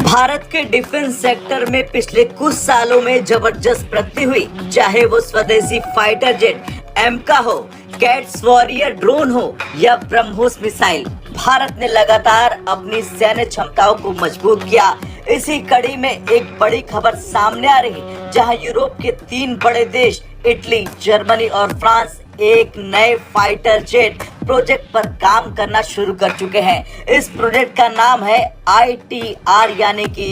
भारत के defence sector में पिछले कुछ सालों में जबरदस्त प्रगति हुई, चाहे वो स्वदेशी फाइटर जेट एमका हो, कैट्स वॉरियर ड्रोन हो या ब्रह्मोस मिसाइल। भारत ने लगातार अपनी सैन्य क्षमताओं को मजबूत किया। इसी कड़ी में एक बड़ी खबर सामने आ रही, जहां यूरोप के 3 बड़े देश इटली, जर्मनी और फ्रांस एक नए फाइटर जेट प्रोजेक्ट पर काम करना शुरू कर चुके हैं। इस प्रोजेक्ट का नाम है ITR यानी कि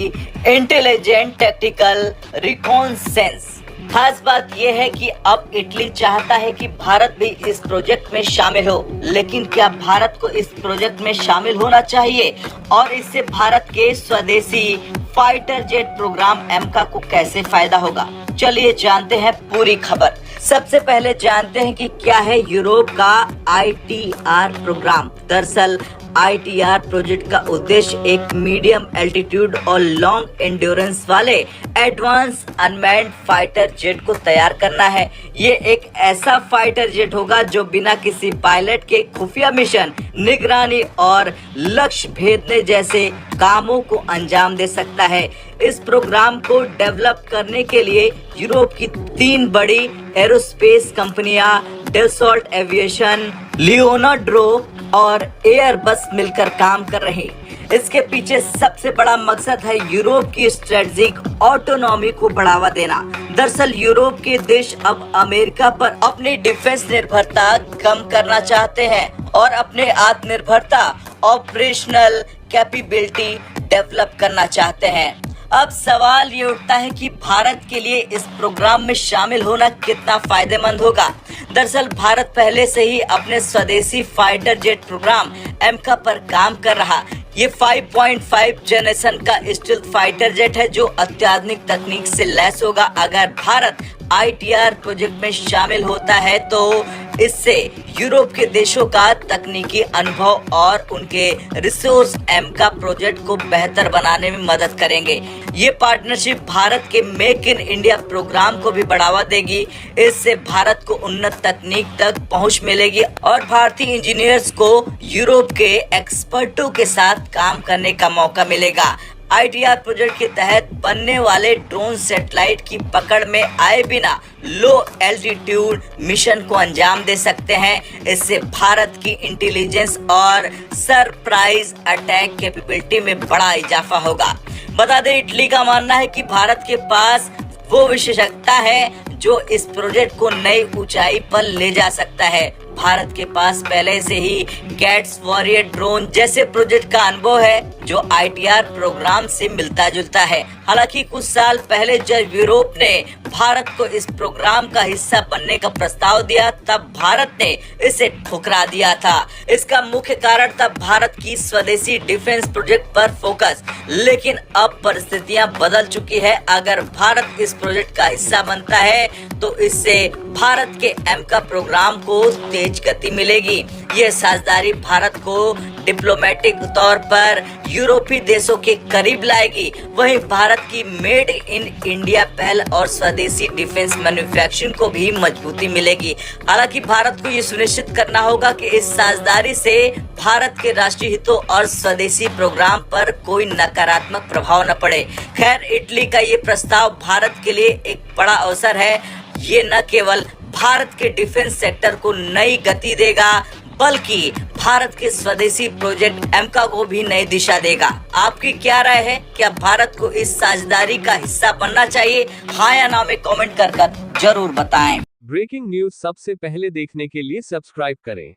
इंटेलिजेंट टैक्टिकल रिकॉन्सेंस। खास बात यह है कि अब इटली चाहता है कि भारत भी इस प्रोजेक्ट में शामिल हो, लेकिन क्या भारत को इस प्रोजेक्ट में शामिल होना चाहिए और इससे भारत के स्वदेशी फाइटर जेट प्रोग्राम एमका को कैसे फायदा होगा? चलिए जानते हैं पूरी खबर। सबसे पहले जानते हैं कि क्या है यूरोप का ITR प्रोग्राम। दरअसल ITR प्रोजेक्ट का उद्देश्य एक मीडियम एल्टीट्यूड और लॉन्ग एंड्योरेंस वाले एडवांस अनमैन्ड फाइटर जेट को तैयार करना है। ये एक ऐसा फाइटर जेट होगा जो बिना किसी पायलट के खुफिया मिशन, निगरानी और लक्ष्य भेदने जैसे कामों को अंजाम दे सकता है। इस प्रोग्राम को डेवलप करने के लिए यूरोप की 3 बड़ी एरोस्पेस कंपनियां डसॉल्ट एविएशन, लियोनार्डो और एयरबस मिलकर काम कर रहे हैं। इसके पीछे सबसे बड़ा मकसद है यूरोप की स्ट्रेटेजिक ऑटोनॉमी को बढ़ावा देना। दरअसल यूरोप के देश अब अमेरिका पर अपनी डिफेंस निर्भरता कम करना चाहते हैं और अपने आत्मनिर्भरता ऑपरेशनल कैपेबिलिटी डेवलप करना चाहते हैं। अब सवाल ये उठता है कि भारत के लिए इस प्रोग्राम में शामिल होना कितना फायदेमंद होगा। दरअसल भारत पहले से ही अपने स्वदेशी फाइटर जेट प्रोग्राम एमका पर काम कर रहा। ये 5.5 जनरेशन का स्टील्थ फाइटर जेट है जो अत्याधुनिक तकनीक से लैस होगा। अगर भारत ITR प्रोजेक्ट में शामिल होता है तो इससे यूरोप के देशों का तकनीकी अनुभव और उनके रिसोर्स एमका प्रोजेक्ट को बेहतर बनाने में मदद करेंगे। ये पार्टनरशिप भारत के मेक इन इंडिया प्रोग्राम को भी बढ़ावा देगी। इससे भारत को उन्नत तकनीक तक पहुंच मिलेगी और भारतीय इंजीनियर्स को यूरोप के एक्सपर्टों के साथ काम करने का मौका मिलेगा। ITR प्रोजेक्ट के तहत बनने वाले ड्रोन सैटेलाइट की पकड़ में आए बिना लो एल्टीट्यूड मिशन को अंजाम दे सकते हैं। इससे भारत की इंटेलिजेंस और सरप्राइज अटैक कैपेबिलिटी में बड़ा इजाफा होगा। बता दें, इटली का मानना है कि भारत के पास वो विशेषज्ञता है जो इस प्रोजेक्ट को नई ऊंचाई पर ले जा सकता है। भारत के पास पहले से ही कैट्स वॉरियर ड्रोन जैसे प्रोजेक्ट का अनुभव है जो ITR प्रोग्राम से मिलता जुलता है। हालांकि कुछ साल पहले जब यूरोप ने भारत को इस प्रोग्राम का हिस्सा बनने का प्रस्ताव दिया, तब भारत ने इसे ठुकरा दिया था। इसका मुख्य कारण था भारत की स्वदेशी डिफेंस प्रोजेक्ट पर फोकस। लेकिन अब परिस्थितियां बदल चुकी है। अगर भारत इस प्रोजेक्ट का हिस्सा बनता है तो इससे भारत के एमका प्रोग्राम को तेज गति मिलेगी। ये साझेदारी भारत को डिप्लोमेटिक तौर पर यूरोपीय देशों के करीब लाएगी। वहीं भारत की मेड इन इंडिया पहल और स्वदेशी डिफेंस मैन्युफैक्चरिंग को भी मजबूती मिलेगी। हालांकि भारत को ये सुनिश्चित करना होगा कि इस साझेदारी से भारत के राष्ट्रीय हितों और स्वदेशी प्रोग्राम पर कोई नकारात्मक प्रभाव न पड़े। खैर, इटली का ये प्रस्ताव भारत के लिए एक बड़ा अवसर है। ये न केवल भारत के डिफेंस सेक्टर को नई गति देगा, बल्कि भारत के स्वदेशी प्रोजेक्ट एमका को भी नई दिशा देगा। आपकी क्या राय है? क्या भारत को इस साझेदारी का हिस्सा बनना चाहिए? हाँ या ना में कमेंट कर जरूर बताएं। ब्रेकिंग न्यूज सबसे पहले देखने के लिए सब्सक्राइब करें।